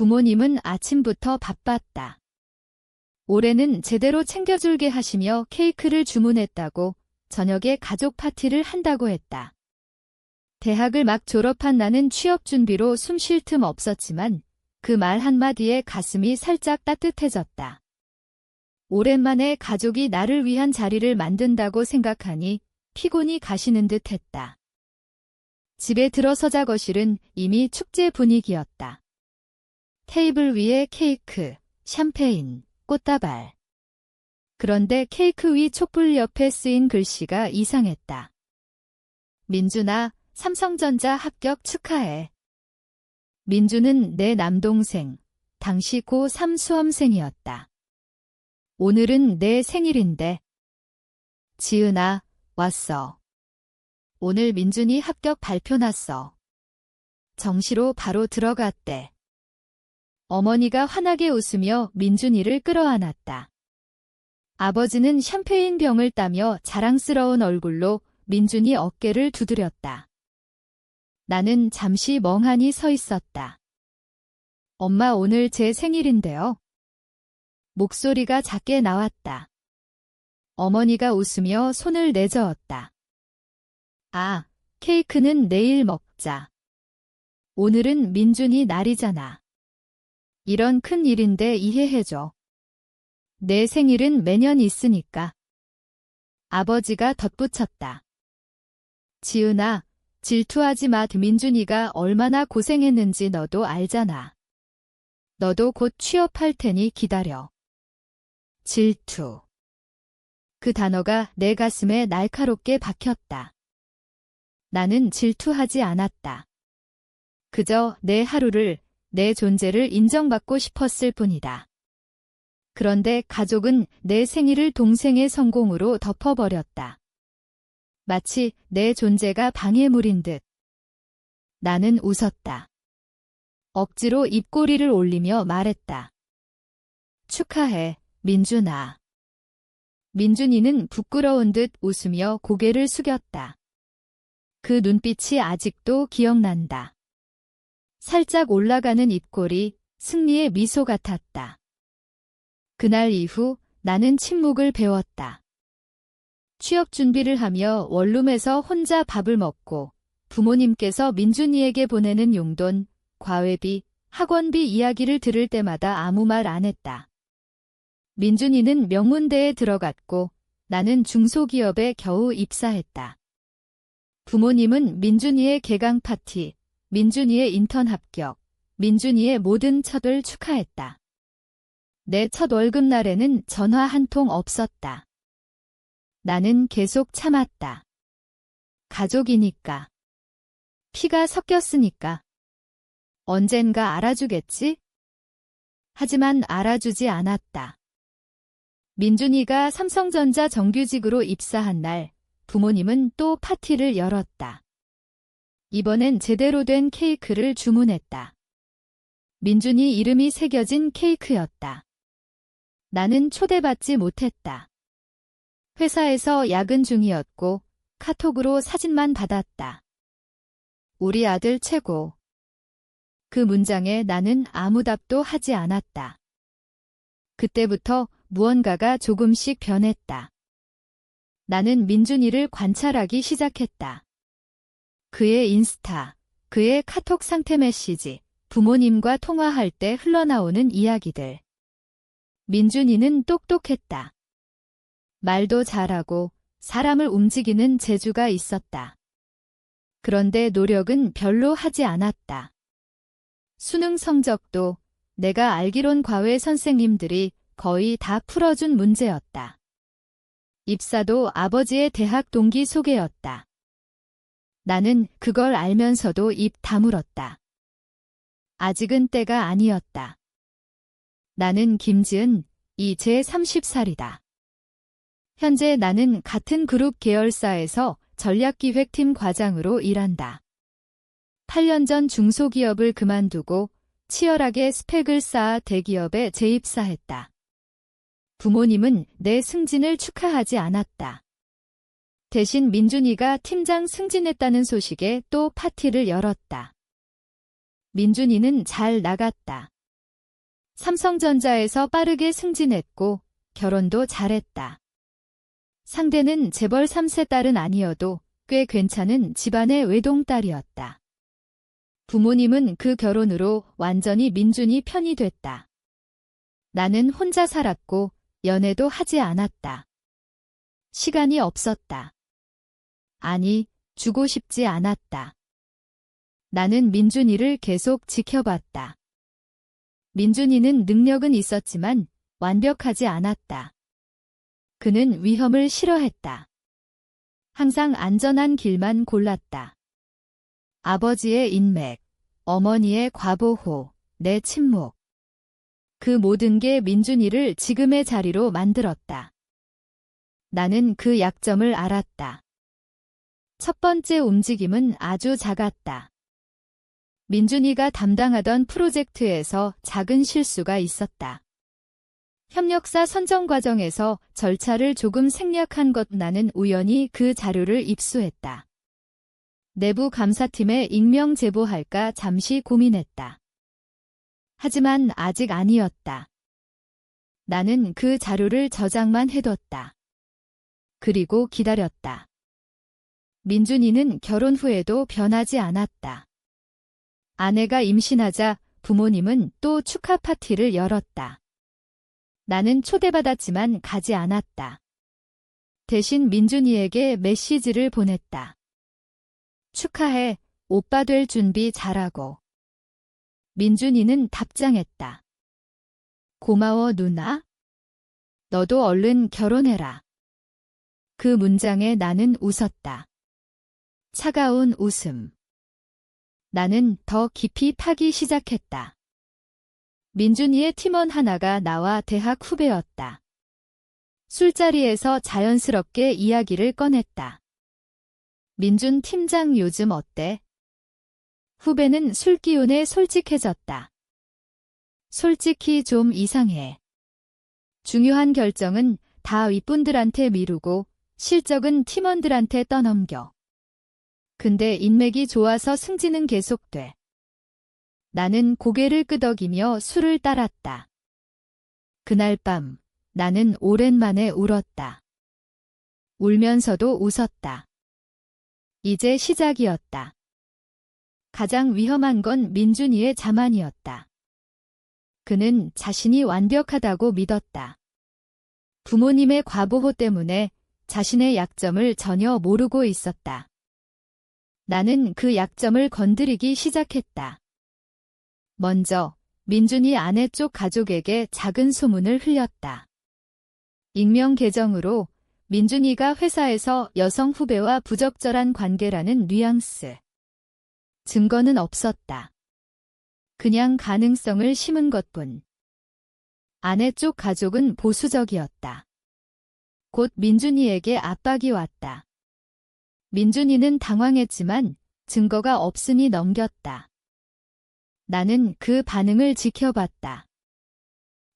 부모님은 아침부터 바빴다. 올해는 제대로 챙겨줄게 하시며 케이크를 주문했다고 저녁에 가족 파티를 한다고 했다. 대학을 막 졸업한 나는 취업 준비로 숨 쉴 틈 없었지만 그 말 한마디에 가슴이 살짝 따뜻해졌다. 오랜만에 가족이 나를 위한 자리를 만든다고 생각하니 피곤이 가시는 듯 했다. 집에 들어서자 거실은 이미 축제 분위기였다. 테이블 위에 케이크, 샴페인, 꽃다발. 그런데 케이크 위 촛불 옆에 쓰인 글씨가 이상했다. 민준아, 삼성전자 합격 축하해. 민준은 내 남동생, 당시 고3 수험생이었다. 오늘은 내 생일인데. 지은아, 왔어. 오늘 민준이 합격 발표 났어. 정시로 바로 들어갔대. 어머니가 환하게 웃으며 민준이를 끌어안았다. 아버지는 샴페인 병을 따며 자랑스러운 얼굴로 민준이 어깨를 두드렸다. 나는 잠시 멍하니 서 있었다. 엄마, 오늘 제 생일인데요. 목소리가 작게 나왔다. 어머니가 웃으며 손을 내저었다. 아, 케이크는 내일 먹자. 오늘은 민준이 날이잖아. 이런 큰 일인데 이해해줘. 내 생일은 매년 있으니까. 아버지가 덧붙였다. 지은아, 질투하지 마. 민준이가 얼마나 고생했는지 너도 알잖아. 너도 곧 취업할 테니 기다려. 질투. 그 단어가 내 가슴에 날카롭게 박혔다. 나는 질투하지 않았다. 그저 내 하루를, 내 존재를 인정받고 싶었을 뿐이다. 그런데 가족은 내 생일을 동생의 성공으로 덮어버렸다. 마치 내 존재가 방해물인 듯. 나는 웃었다. 억지로 입꼬리를 올리며 말했다. 축하해, 민준아. 민준이는 부끄러운 듯 웃으며 고개를 숙였다. 그 눈빛이 아직도 기억난다. 살짝 올라가는 입꼬리, 승리의 미소 같았다. 그날 이후 나는 침묵을 배웠다. 취업 준비를 하며 원룸에서 혼자 밥을 먹고 부모님께서 민준이에게 보내는 용돈, 과외비, 학원비 이야기를 들을 때마다 아무 말 안 했다. 민준이는 명문대에 들어갔고 나는 중소기업에 겨우 입사했다. 부모님은 민준이의 개강 파티, 민준이의 인턴 합격, 민준이의 모든 첫을 축하했다. 내 첫 월급날에는 전화 한 통 없었다. 나는 계속 참았다. 가족이니까. 피가 섞였으니까. 언젠가 알아주겠지? 하지만 알아주지 않았다. 민준이가 삼성전자 정규직으로 입사한 날, 부모님은 또 파티를 열었다. 이번엔 제대로 된 케이크를 주문했다. 민준이 이름이 새겨진 케이크였다. 나는 초대받지 못했다. 회사에서 야근 중이었고 카톡으로 사진만 받았다. 우리 아들 최고. 그 문장에 나는 아무 답도 하지 않았다. 그때부터 무언가가 조금씩 변했다. 나는 민준이를 관찰하기 시작했다. 그의 인스타, 그의 카톡 상태 메시지, 부모님과 통화할 때 흘러나오는 이야기들. 민준이는 똑똑했다. 말도 잘하고 사람을 움직이는 재주가 있었다. 그런데 노력은 별로 하지 않았다. 수능 성적도 내가 알기론 과외 선생님들이 거의 다 풀어준 문제였다. 입사도 아버지의 대학 동기 소개였다. 나는 그걸 알면서도 입 다물었다. 아직은 때가 아니었다. 나는 김지은, 이제 30살이다. 현재 나는 같은 그룹 계열사에서 전략기획팀 과장으로 일한다. 8년 전 중소기업을 그만두고 치열하게 스펙을 쌓아 대기업에 재입사했다. 부모님은 내 승진을 축하하지 않았다. 대신 민준이가 팀장 승진했다는 소식에 또 파티를 열었다. 민준이는 잘 나갔다. 삼성전자에서 빠르게 승진했고 결혼도 잘했다. 상대는 재벌 3세 딸은 아니어도 꽤 괜찮은 집안의 외동딸이었다. 부모님은 그 결혼으로 완전히 민준이 편이 됐다. 나는 혼자 살았고 연애도 하지 않았다. 시간이 없었다. 아니, 주고 싶지 않았다. 나는 민준이를 계속 지켜봤다. 민준이는 능력은 있었지만 완벽하지 않았다. 그는 위험을 싫어했다. 항상 안전한 길만 골랐다. 아버지의 인맥, 어머니의 과보호, 내 침묵. 그 모든 게 민준이를 지금의 자리로 만들었다. 나는 그 약점을 알았다. 첫 번째 움직임은 아주 작았다. 민준이가 담당하던 프로젝트에서 작은 실수가 있었다. 협력사 선정 과정에서 절차를 조금 생략한 것. 나는 우연히 그 자료를 입수했다. 내부 감사팀에 익명 제보할까 잠시 고민했다. 하지만 아직 아니었다. 나는 그 자료를 저장만 해뒀다. 그리고 기다렸다. 민준이는 결혼 후에도 변하지 않았다. 아내가 임신하자 부모님은 또 축하 파티를 열었다. 나는 초대받았지만 가지 않았다. 대신 민준이에게 메시지를 보냈다. 축하해, 오빠 될 준비 잘하고. 민준이는 답장했다. 고마워 누나. 너도 얼른 결혼해라. 그 문장에 나는 웃었다. 차가운 웃음. 나는 더 깊이 파기 시작했다. 민준이의 팀원 하나가 나와 대학 후배였다. 술자리에서 자연스럽게 이야기를 꺼냈다. 민준 팀장 요즘 어때? 후배는 술 기운에 솔직해졌다. 솔직히 좀 이상해. 중요한 결정은 다 윗분들한테 미루고 실적은 팀원들한테 떠넘겨. 근데 인맥이 좋아서 승진은 계속돼. 나는 고개를 끄덕이며 술을 따랐다. 그날 밤 나는 오랜만에 울었다. 울면서도 웃었다. 이제 시작이었다. 가장 위험한 건 민준이의 자만이었다. 그는 자신이 완벽하다고 믿었다. 부모님의 과보호 때문에 자신의 약점을 전혀 모르고 있었다. 나는 그 약점을 건드리기 시작했다. 먼저 민준이 아내 쪽 가족에게 작은 소문을 흘렸다. 익명 계정으로 민준이가 회사에서 여성 후배와 부적절한 관계라는 뉘앙스. 증거는 없었다. 그냥 가능성을 심은 것뿐. 아내 쪽 가족은 보수적이었다. 곧 민준이에게 압박이 왔다. 민준이는 당황했지만 증거가 없으니 넘겼다. 나는 그 반응을 지켜봤다.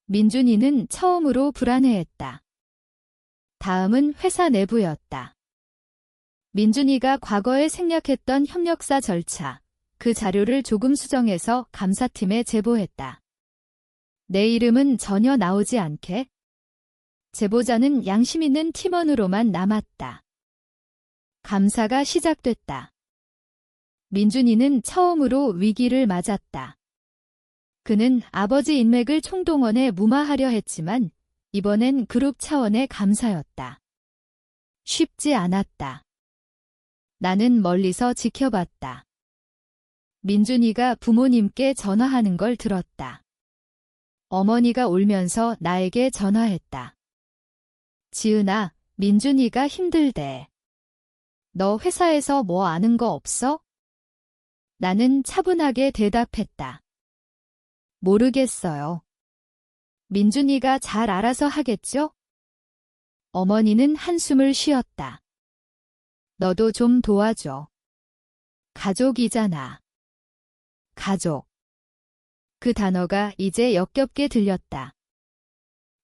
민준이는 처음으로 불안해했다. 다음은 회사 내부였다. 민준이가 과거에 생략했던 협력사 절차, 그 자료를 조금 수정해서 감사팀에 제보했다. 내 이름은 전혀 나오지 않게. 제보자는 양심 있는 팀원으로만 남았다. 감사가 시작됐다. 민준이는 처음으로 위기를 맞았다. 그는 아버지 인맥을 총동원해 무마하려 했지만 이번엔 그룹 차원의 감사였다. 쉽지 않았다. 나는 멀리서 지켜봤다. 민준이가 부모님께 전화하는 걸 들었다. 어머니가 울면서 나에게 전화했다. 지은아, 민준이가 힘들대. 너 회사에서 뭐 아는 거 없어? 나는 차분하게 대답했다. 모르겠어요. 민준이가 잘 알아서 하겠죠? 어머니는 한숨을 쉬었다. 너도 좀 도와줘. 가족이잖아. 가족. 그 단어가 이제 역겹게 들렸다.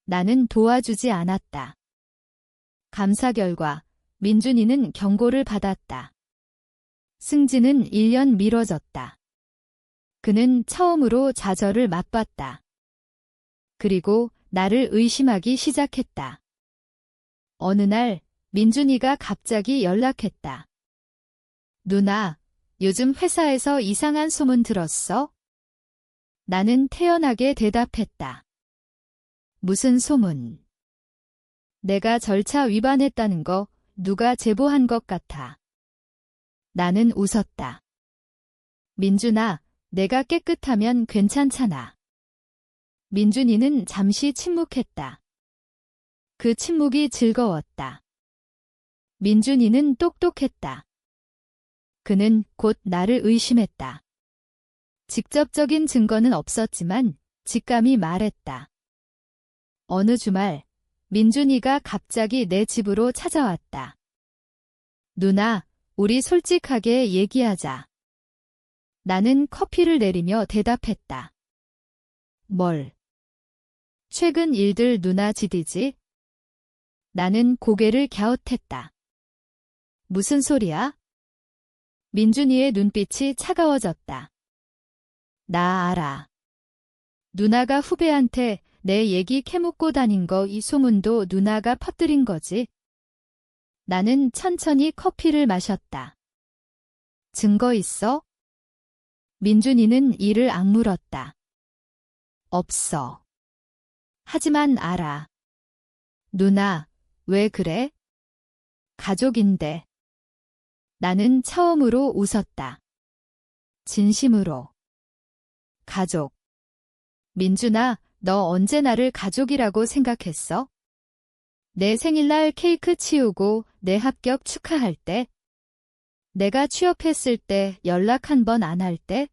나는 도와주지 않았다. 감사 결과 민준이는 경고를 받았다. 승진은 1년 미뤄졌다. 그는 처음으로 좌절을 맛봤다. 그리고 나를 의심하기 시작했다. 어느 날 민준이가 갑자기 연락했다. 누나, 요즘 회사에서 이상한 소문 들었어? 나는 태연하게 대답했다. 무슨 소문? 내가 절차 위반했다는 거 누가 제보한 것 같아. 나는 웃었다. 민준아, 내가 깨끗하면 괜찮잖아. 민준이는 잠시 침묵했다. 그 침묵이 즐거웠다. 민준이는 똑똑했다. 그는 곧 나를 의심했다. 직접적인 증거는 없었지만 직감이 말했다. 어느 주말 민준이가 갑자기 내 집으로 찾아왔다. 누나, 우리 솔직하게 얘기하자. 나는 커피를 내리며 대답했다. 뭘? 최근 일들 누나 지디지? 나는 고개를 갸웃했다. 무슨 소리야? 민준이의 눈빛이 차가워졌다. 나 알아. 누나가 후배한테 내 얘기 캐묻고 다닌 거 이 소문도 누나가 퍼뜨린 거지. 나는 천천히 커피를 마셨다. 증거 있어? 민준이는 이를 악물었다. 없어. 하지만 알아. 누나, 왜 그래? 가족인데. 나는 처음으로 웃었다. 진심으로. 가족. 민준아, 너 언제 나를 가족이라고 생각했어? 내 생일날 케이크 치우고 내 합격 축하할 때? 내가 취업했을 때 연락 한 번 안 할 때?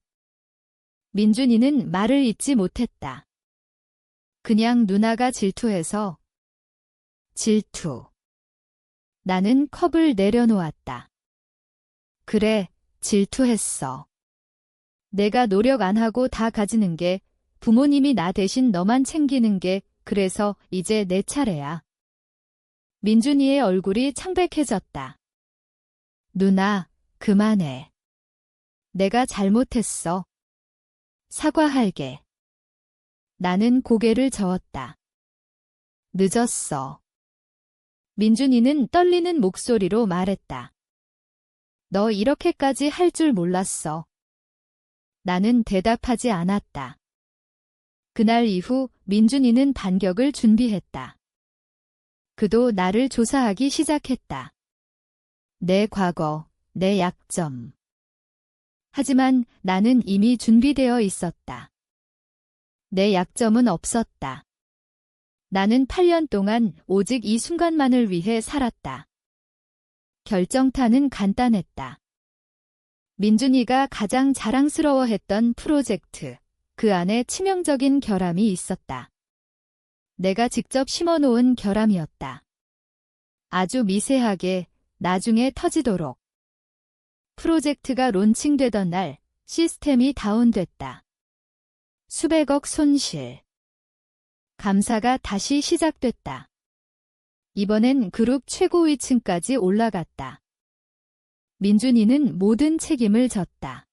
민준이는 말을 잇지 못했다. 그냥 누나가 질투해서. 질투. 나는 컵을 내려놓았다. 그래, 질투했어. 내가 노력 안 하고 다 가지는 게, 부모님이 나 대신 너만 챙기는 게, 그래서 이제 내 차례야. 민준이의 얼굴이 창백해졌다. 누나, 그만해. 내가 잘못했어. 사과할게. 나는 고개를 저었다. 늦었어. 민준이는 떨리는 목소리로 말했다. 너 이렇게까지 할 줄 몰랐어. 나는 대답하지 않았다. 그날 이후 민준이는 반격을 준비했다. 그도 나를 조사하기 시작했다. 내 과거, 내 약점. 하지만 나는 이미 준비되어 있었다. 내 약점은 없었다. 나는 8년 동안 오직 이 순간만을 위해 살았다. 결정타는 간단했다. 민준이가 가장 자랑스러워했던 프로젝트, 그 안에 치명적인 결함이 있었다. 내가 직접 심어놓은 결함이었다. 아주 미세하게, 나중에 터지도록. 프로젝트가 론칭되던 날, 시스템이 다운됐다. 수백억 손실. 감사가 다시 시작됐다. 이번엔 그룹 최고위층까지 올라갔다. 민준이는 모든 책임을 졌다.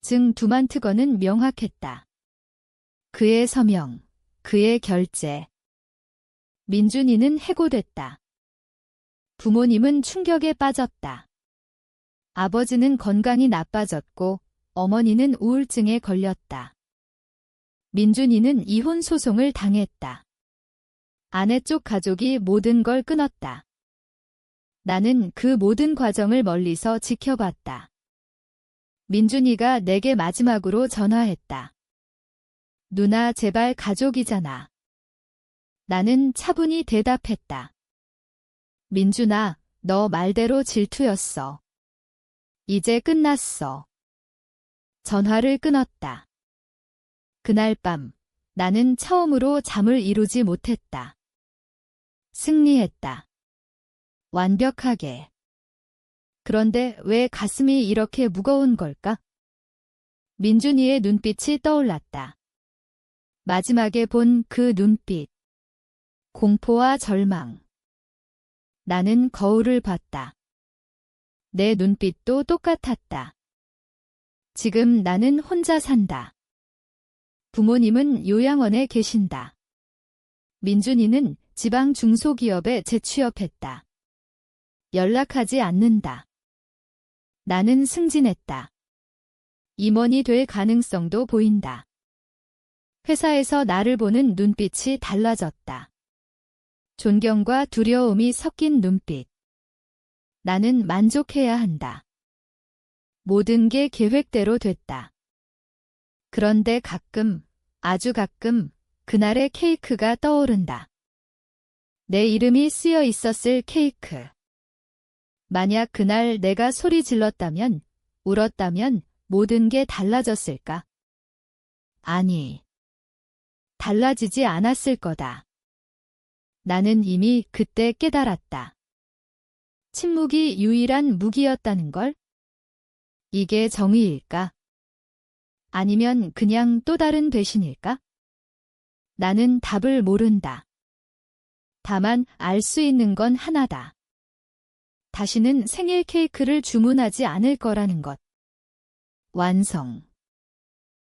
증 두만트건은 명확했다. 그의 서명, 그의 결재. 민준이는 해고됐다. 부모님은 충격에 빠졌다. 아버지는 건강이 나빠졌고 어머니는 우울증에 걸렸다. 민준이는 이혼 소송을 당했다. 아내 쪽 가족이 모든 걸 끊었다. 나는 그 모든 과정을 멀리서 지켜봤다. 민준이가 내게 마지막으로 전화했다. 누나 제발 가족이잖아. 나는 차분히 대답했다. 민준아, 너 말대로 질투였어. 이제 끝났어. 전화를 끊었다. 그날 밤, 나는 처음으로 잠을 이루지 못했다. 승리했다. 완벽하게. 그런데 왜 가슴이 이렇게 무거운 걸까? 민준이의 눈빛이 떠올랐다. 마지막에 본 그 눈빛. 공포와 절망. 나는 거울을 봤다. 내 눈빛도 똑같았다. 지금 나는 혼자 산다. 부모님은 요양원에 계신다. 민준이는 지방 중소기업에 재취업했다. 연락하지 않는다. 나는 승진했다. 임원이 될 가능성도 보인다. 회사에서 나를 보는 눈빛이 달라졌다. 존경과 두려움이 섞인 눈빛. 나는 만족해야 한다. 모든 게 계획대로 됐다. 그런데 가끔, 아주 가끔, 그날의 케이크가 떠오른다. 내 이름이 쓰여 있었을 케이크. 만약 그날 내가 소리 질렀다면, 울었다면 모든 게 달라졌을까? 아니, 달라지지 않았을 거다. 나는 이미 그때 깨달았다. 침묵이 유일한 무기였다는 걸? 이게 정의일까? 아니면 그냥 또 다른 배신일까? 나는 답을 모른다. 다만 알 수 있는 건 하나다. 다시는 생일 케이크를 주문하지 않을 거라는 것. 완성.